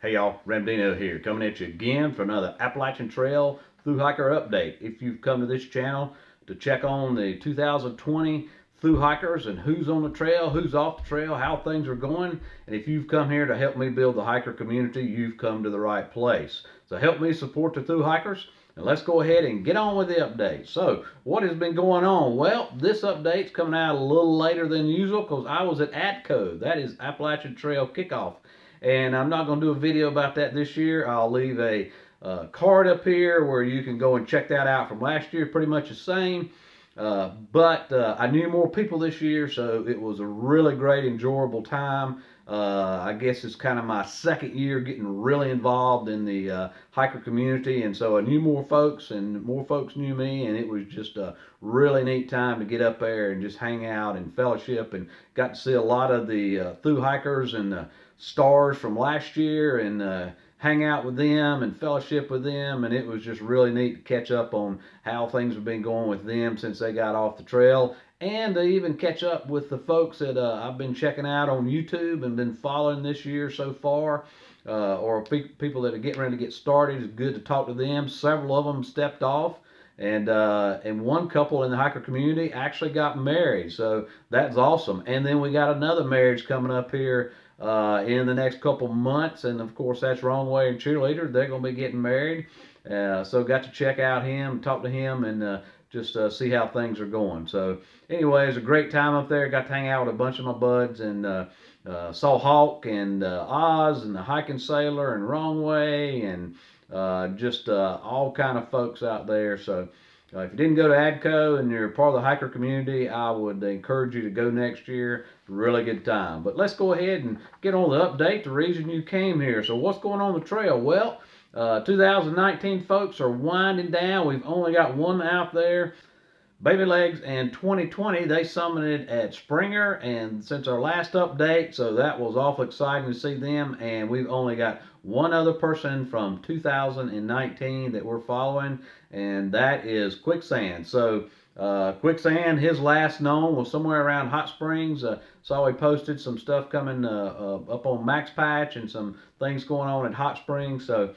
Hey y'all, Ramdino here, coming at you again for another Appalachian Trail Thru Hiker update. If you've come to this channel to check on the 2020 thru hikers and who's on the trail, who's off the trail, how things are going, and if you've come here to help me build the hiker community, you've come to the right place. So help me support the thru hikers, and let's go ahead and get on with the update. So what has been going on? Well, this update's coming out a little later than usual because I was at ATCO, that is Appalachian Trail Kickoff. And I'm not going to do a video about that this year. I'll leave a card up here where you can go and check that out from last year. Pretty much the same. But I knew more people this year, so it was a really great, enjoyable time. I guess it's kind of my second year getting really involved in the hiker community, and so I knew more folks, and more folks knew me, and it was just a really neat time to get up there and just hang out and fellowship, and got to see a lot of the thru hikers and the stars from last year, and hang out with them and fellowship with them, and it was just really neat to catch up on how things have been going with them since they got off the trail, and to even catch up with the folks that I've been checking out on YouTube and been following this year so far, or people that are getting ready to get started. It's good to talk to them. Several of them stepped off, and one couple in the hiker community actually got married, so that's awesome. And then we got another marriage coming up here in the next couple months, and of course that's Wrong Way and Cheerleader. They're going to be getting married, so got to check out him, talk to him, and just see how things are going. So anyway, it was a great time up there. Got to hang out with a bunch of my buds, and saw Hawk and Oz and the Hiking Sailor and Wrong Way, and just all kind of folks out there. So if you didn't go to ADCO and you're part of the hiker community, I would encourage you to go next year. Really good time. But let's go ahead and get on the update, the reason you came here. So what's going on the trail? Well, 2019 folks are winding down. We've only got one out there. Baby Legs and 2020, they summited at Springer, and since our last update, so that was awful exciting to see them, and we've only got one other person from 2019 that we're following, and that is Quicksand. So Quicksand, his last known was somewhere around Hot Springs. Saw he posted some stuff coming up on Max Patch and some things going on at Hot Springs. So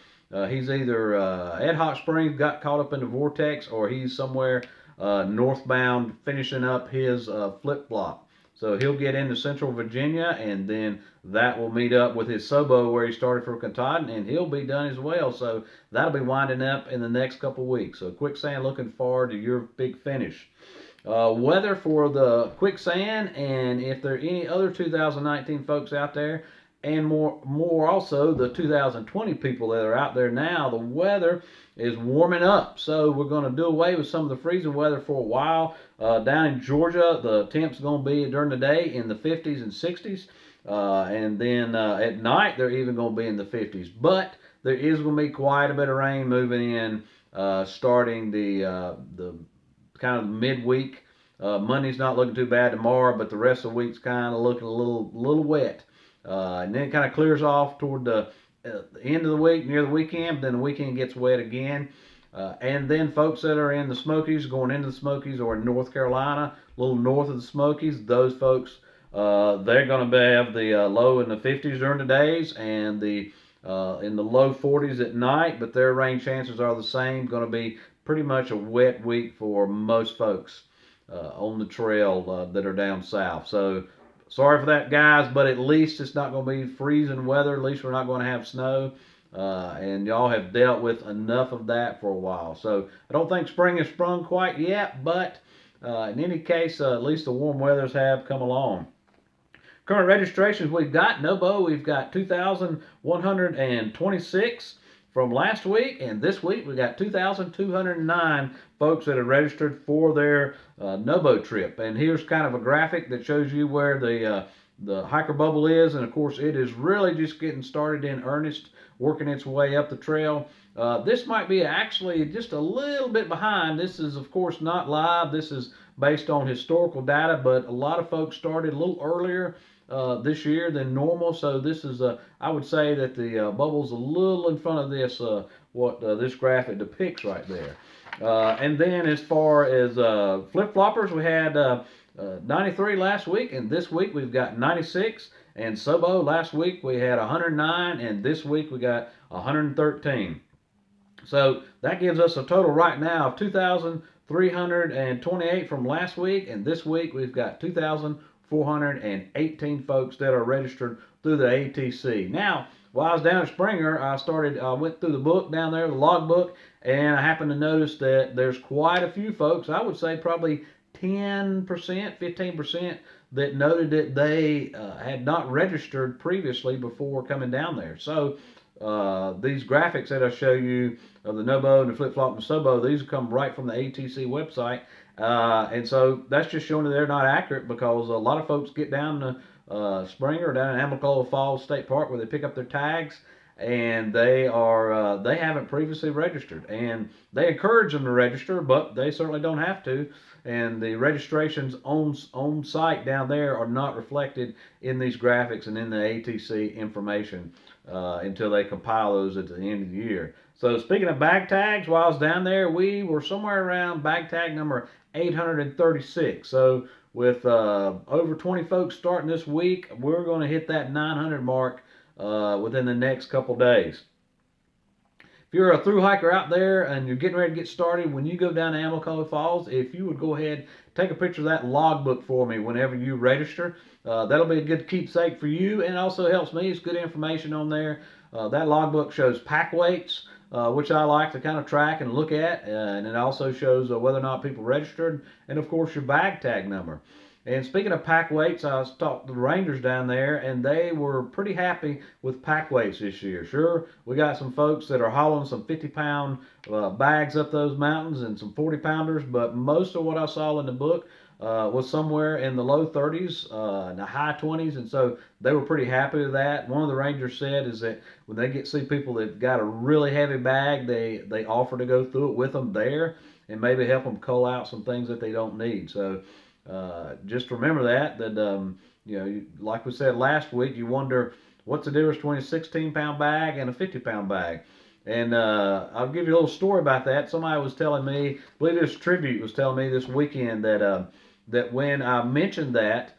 he's either at Hot Springs, got caught up in the vortex, or he's somewhere northbound finishing up his flip-flop. So he'll get into Central Virginia, and then that will meet up with his Sobo where he started for Katahdin, and he'll be done as well. So that'll be winding up in the next couple weeks. So Quicksand, looking forward to your big finish. Weather for the Quicksand, and if there are any other 2019 folks out there, and more also the 2020 people that are out there now, the weather is warming up. So we're going to do away with some of the freezing weather for a while. Down in Georgia, the temp's going to be during the day in the 50s and 60s. And then at night, they're even going to be in the 50s. But there is going to be quite a bit of rain moving in starting the kind of midweek. Monday's not looking too bad tomorrow, but the rest of the week's kind of looking a little wet. And then it kind of clears off toward the end of the week, near the weekend. Then the weekend gets wet again. And then folks that are in the Smokies, going into the Smokies, or in North Carolina, a little north of the Smokies, those folks, they're going to have the low in the 50s during the days, and the in the low 40s at night, but their rain chances are the same. Going to be pretty much a wet week for most folks on the trail that are down south. So sorry for that, guys, but at least it's not going to be freezing weather. At least we're not going to have snow. And y'all have dealt with enough of that for a while. So I don't think spring has sprung quite yet, but in any case, at least the warm weathers have come along. Current registrations we've got, Nobo, we've got 2,126 from last week, and this week we got 2,209 folks that are registered for their Nobo trip. And here's kind of a graphic that shows you where the hiker bubble is, and of course it is really just getting started in earnest, working its way up the trail. This might be actually just a little bit behind. This is of course not live. This is based on historical data, but a lot of folks started a little earlier this year than normal. So this is I would say that the bubble's a little in front of this what this graphic depicts right there. And then as far as Flipfloppers, we had 93 last week, and this week we've got 96, And Sobo, last week we had 109, and this week we got 113. So that gives us a total right now of 2,328 from last week, and this week we've got 2,418 folks that are registered through the ATC. Now, while I was down at Springer, I went through the book down there, the logbook, and I happened to notice that there's quite a few folks, I would say probably 10%, 15%, that noted that they had not registered previously before coming down there. So these graphics that I show you of the no-bow and the flip-flop and Sobo, these come right from the ATC website. And so that's just showing that they're not accurate, because a lot of folks get down to Springer, down in Amicalola Falls State Park, where they pick up their tags, and they haven't previously registered, and they encourage them to register, but they certainly don't have to. And the registrations on site down there are not reflected in these graphics and in the ATC information until they compile those at the end of the year. So speaking of bag tags, while I was down there, we were somewhere around bag tag number 836. So with over 20 folks starting this week, we're going to hit that 900 mark within the next couple days. If you're a thru hiker out there and you're getting ready to get started, when you go down to Amicalola Falls, if you would go ahead, take a picture of that logbook for me whenever you register. That'll be a good keepsake for you, and also helps me. It's good information on there. That logbook shows pack weights, which I like to kind of track and look at, and it also shows whether or not people registered, and of course your bag tag number. And speaking of pack weights, I talked to the rangers down there, and they were pretty happy with pack weights this year. Sure, we got some folks that are hauling some 50-pound bags up those mountains and some 40-pounders, but most of what I saw in the book was somewhere in the low 30s, and the high 20s, and so they were pretty happy with that. One of the rangers said is that when they see people that got a really heavy bag, they offer to go through it with them there and maybe help them cull out some things that they don't need. So just remember that you know, like we said last week, you wonder what's the difference between a 16-pound bag and a 50-pound bag. And I'll give you a little story about that. Somebody was telling me, I believe this Tribute was telling me this weekend that that when I mentioned that,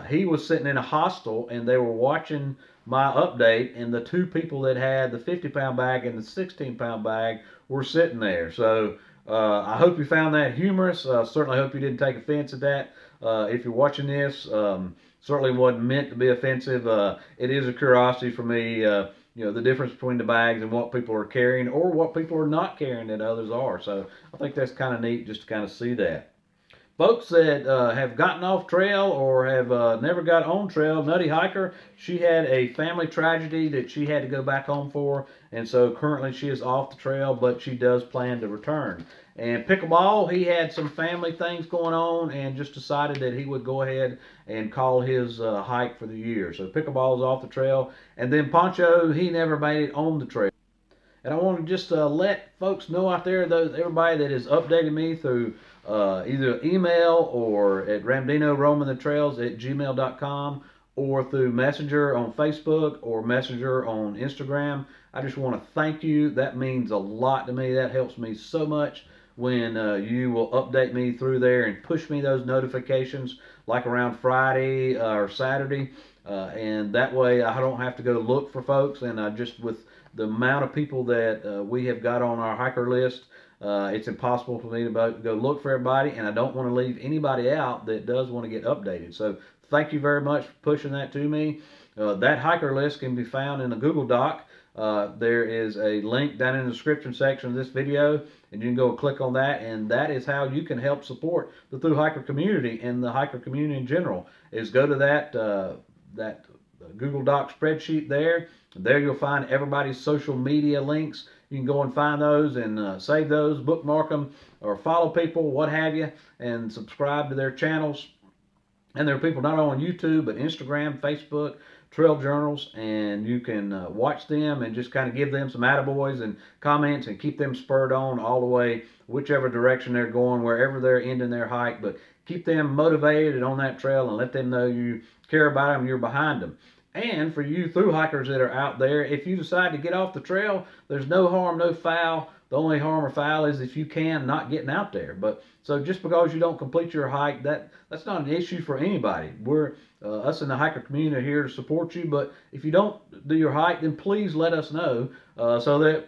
he was sitting in a hostel and they were watching my update, and the two people that had the 50-pound bag and the 16-pound bag were sitting there. So I hope you found that humorous. Certainly hope you didn't take offense at that. If you're watching this, certainly wasn't meant to be offensive. It is a curiosity for me, you know, the difference between the bags and what people are carrying or what people are not carrying that others are. So I think that's kind of neat just to kind of see that. Folks that have gotten off trail or have never got on trail, Nutty Hiker, she had a family tragedy that she had to go back home for, and so currently she is off the trail, but she does plan to return. And Pickleball, he had some family things going on and just decided that he would go ahead and call his hike for the year. So Pickleball is off the trail. And then Poncho, he never made it on the trail. And I want to just let folks know out there, everybody that has updated me through either email or at ramdinoroamingthetrails@gmail.com or through Messenger on Facebook or Messenger on Instagram. I just want to thank you. That means a lot to me. That helps me so much when you will update me through there and push me those notifications like around Friday or Saturday. And that way I don't have to go look for folks, and just with the amount of people that we have got on our hiker list, it's impossible for me to go look for everybody, and I don't want to leave anybody out that does want to get updated. So thank you very much for pushing that to me. That hiker list can be found in a Google Doc. There is a link down in the description section of this video, and you can go click on that, and that is how you can help support the thru hiker community and the hiker community in general. Is go to that Google Doc spreadsheet there. There you'll find everybody's social media links. You can go and find those and save those, bookmark them, or follow people, what have you, and subscribe to their channels. And there are people not only on YouTube, but Instagram, Facebook, trail journals, and you can watch them and just kind of give them some attaboys and comments and keep them spurred on all the way, whichever direction they're going, wherever they're ending their hike. But keep them motivated on that trail and let them know you care about them, you're behind them. And for you thru hikers that are out there, if you decide to get off the trail, there's no harm, no foul The only harm or foul is if you can not getting out there. But so just because you don't complete your hike, that's not an issue for anybody. We're us in the hiker community are here to support you. But if you don't do your hike, then please let us know so that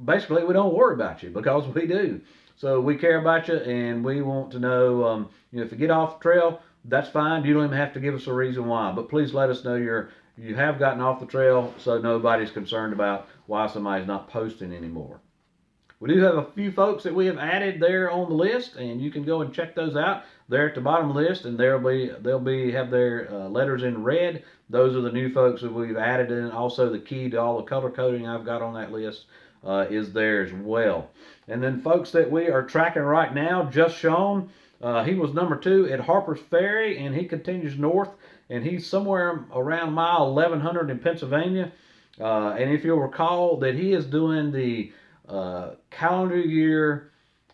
basically we don't worry about you, because we do. So we care about you, and we want to know, if you get off the trail, that's fine. You don't even have to give us a reason why, but please let us know you have gotten off the trail, so nobody's concerned about why somebody's not posting anymore. We do have a few folks that we have added there on the list, and you can go and check those out. They're at the bottom of the list, and they'll have their letters in red. Those are the new folks that we've added in. Also, the key to all the color coding I've got on that list is there as well. And then folks that we are tracking right now, just Sean, he was number 2 at Harpers Ferry, and he continues north, and he's somewhere around mile 1100 in Pennsylvania. And if you'll recall that he is doing the calendar year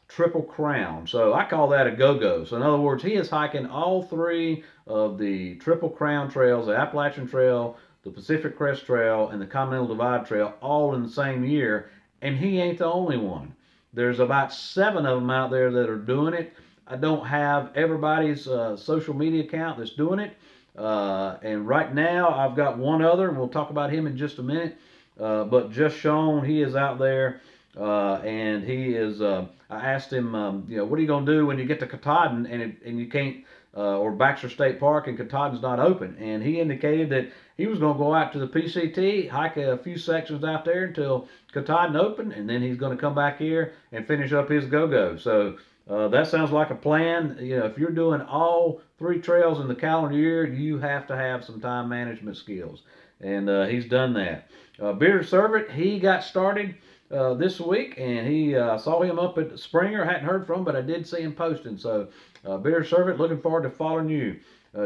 Triple Crown. So I call that a go-go. So in other words, he is hiking all 3 of the Triple Crown trails, the Appalachian Trail, the Pacific Crest Trail, and the Continental Divide Trail, all in the same year. And he ain't the only one. There's about 7 of them out there that are doing it. I don't have everybody's social media account that's doing it. And right now, I've got one other, and we'll talk about him in just a minute. But just Sean, he is out there, and he is. I asked him, what are you going to do when you get to Katahdin and you can't, or Baxter State Park, and Katahdin's not open? And he indicated that he was going to go out to the PCT, hike a few sections out there until Katahdin opened, and then he's going to come back here and finish up his go-go. So that sounds like a plan. If you're doing all 3 trails in the calendar year, you have to have some time management skills, and he's done that. Bearded Servant, he got started this week, and he saw him up at Springer. Hadn't heard from him, but I did see him posting. So Bearded Servant, looking forward to following you.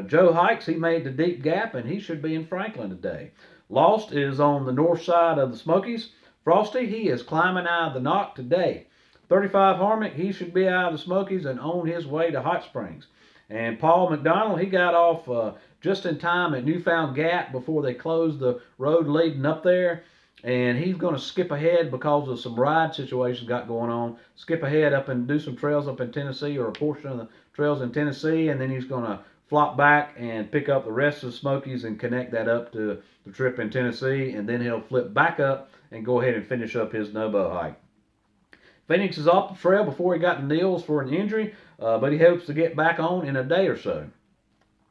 Joe Hikes, he made the Deep Gap, and he should be in Franklin today. Lost is on the north side of the Smokies. Frosty, he is climbing out of the Knock today. 35 Harmonic, he should be out of the Smokies and on his way to Hot Springs. And Paul McDonald, he got off just in time at Newfound Gap before they closed the road leading up there. And he's going to skip ahead because of some ride situations got going on. Skip ahead up and do some trails up in Tennessee, or a portion of the trails in Tennessee, and then he's going to flop back and pick up the rest of the Smokies and connect that up to the trip in Tennessee, and then he'll flip back up and go ahead and finish up his Nobo hike. Phoenix is off the trail before he got to Niels for an injury, but he hopes to get back on in a day or so.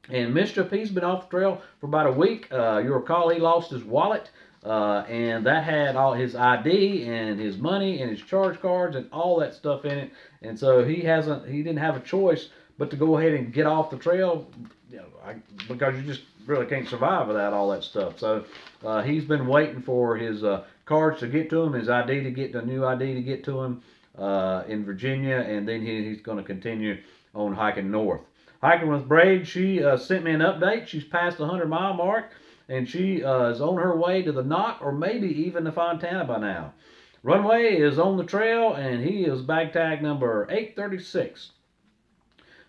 And Mischief, he's been off the trail for about a week. You'll recall he lost his wallet, and that had all his ID and his money and his charge cards and all that stuff in it. And so he didn't have a choice but to go ahead and get off the trail, because you just really can't survive without all that stuff. So he's been waiting for his cards to get to him, his ID to get, the new ID to get to him in Virginia, and then he's going to continue on hiking north. Hiking with Braid, she sent me an update. She's past the 100-mile mark, and she is on her way to the Knot, or maybe even the Fontana by now. Runway is on the trail, and he is bag tag number 836.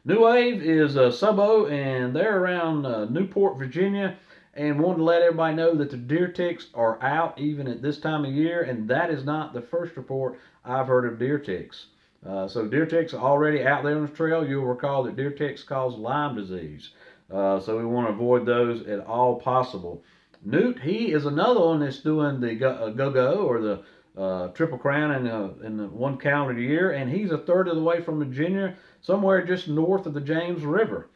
New Wave is Sub-O, and they're around Newport, Virginia, and wanted to let everybody know that the deer ticks are out even at this time of year, and that is not the first report I've heard of deer ticks. So deer ticks are already out there on the trail. You'll recall that deer ticks cause Lyme disease, so we want to avoid those at all possible. Newt, he is another one that's doing the go-go, or the Triple Crown in the one calendar year, and he's a third of the way from Virginia, somewhere just north of the James River.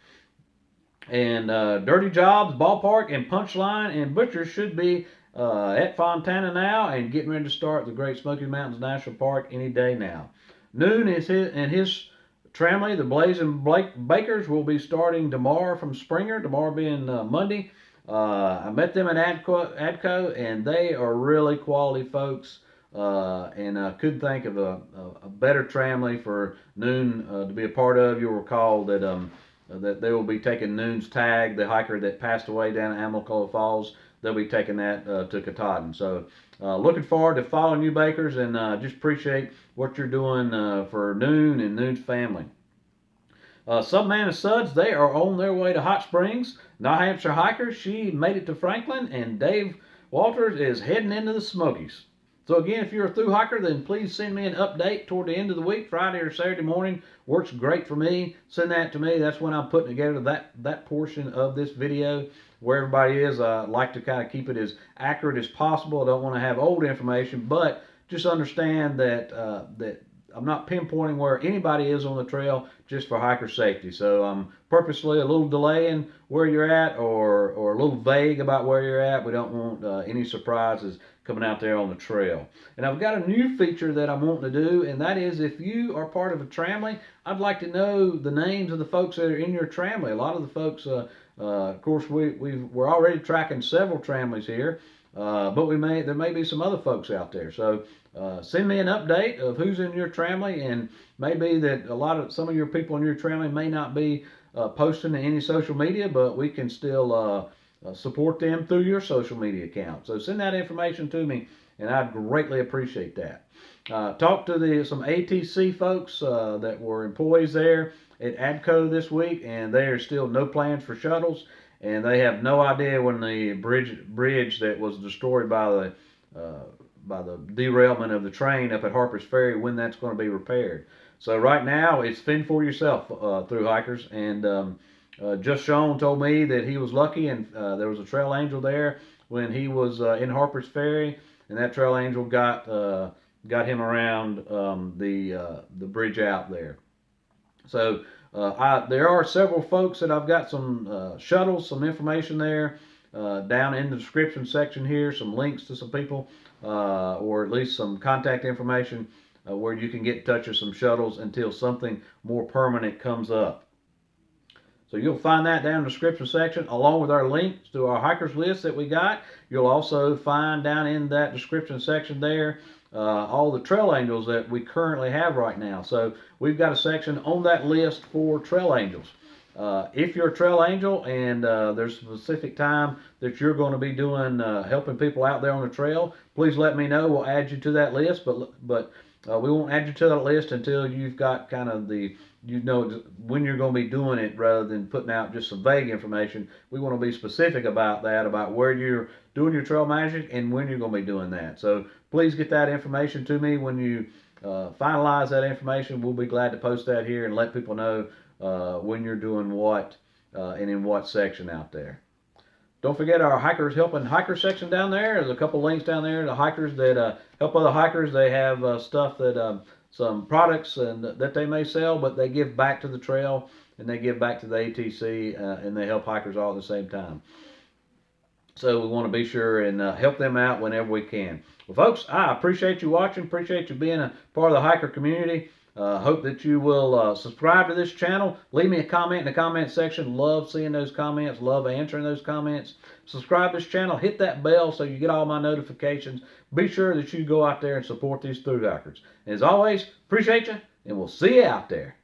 And Dirty Jobs, Ballpark, and Punchline, and Butcher should be at Fontana now and getting ready to start the Great Smoky Mountains National Park any day now. Noon is his family, the Blazing Bakers, will be starting tomorrow from Springer, tomorrow being Monday. I met them at ADCO, and they are really quality folks. And I couldn't think of a better tramley for Noon to be a part of. You'll recall that that they will be taking Noon's tag, the hiker that passed away down at Amicalola Falls. They'll be taking that to Katahdin. So looking forward to following you, Bakers, and just appreciate what you're doing for Noon and Noon's family. Subman and Suds, they are on their way to Hot Springs. New Hampshire hiker, she made it to Franklin, and Dave Walters is heading into the Smokies. So again, if you're a thru hiker, then please send me an update toward the end of the week, Friday or Saturday morning. Works great for me. Send that to me. That's when I'm putting together that portion of this video where everybody is. I like to kind of keep it as accurate as possible. I don't want to have old information, but just understand that that I'm not pinpointing where anybody is on the trail just for hiker safety. So I'm purposely a little delaying where you're at or a little vague about where you're at. We don't want any surprises coming out there on the trail. And I've got a new feature that I'm wanting to do, and that is if you are part of a tramily, I'd like to know the names of the folks that are in your tramily. A lot of the folks, of course, we're already tracking several tramilies here, but there may be some other folks out there. So send me an update of who's in your tramily, and maybe that some of your people in your tramily may not be posting to any social media, but we can still support them through your social media account. So send that information to me, and I'd greatly appreciate that. Talked to some ATC folks that were employees there at ADCO this week, and there are still no plans for shuttles, and they have no idea when the bridge that was destroyed by the derailment of the train up at Harpers Ferry, when that's going to be repaired. So right now it's fend for yourself thru hikers, and Just Sean told me that he was lucky, and there was a trail angel there when he was in Harpers Ferry, and that trail angel got him around the bridge out there. So there are several folks that I've got some shuttles, some information there down in the description section here, some links to some people, or at least some contact information where you can get in touch with some shuttles until something more permanent comes up. So you'll find that down in the description section, along with our links to our hikers list that we got. You'll also find down in that description section there all the trail angels that we currently have right now. So we've got a section on that list for trail angels. If you're a trail angel and there's a specific time that you're going to be doing helping people out there on the trail, please let me know. We'll add you to that list, but we won't add you to that list until you've got kind of when you're going to be doing it, rather than putting out just some vague information. We want to be specific about that, about where you're doing your trail magic and when you're going to be doing that. So please get that information to me. When you finalize that information, we'll be glad to post that here and let people know when you're doing what and in what section out there. Don't forget our Hikers Helping Hikers section down there. There's a couple links down there to hikers that help other hikers. They have stuff that some products that they may sell, but they give back to the trail and they give back to the ATC, and they help hikers all at the same time. So we want to be sure and help them out whenever we can. Well, folks, I appreciate you watching. Appreciate you being a part of the hiker community. Hope that you will subscribe to this channel. Leave me a comment in the comment section. Love seeing those comments. Love answering those comments. Subscribe to this channel. Hit that bell so you get all my notifications. Be sure that you go out there and support these thru hikers. As always, appreciate you, and we'll see you out there.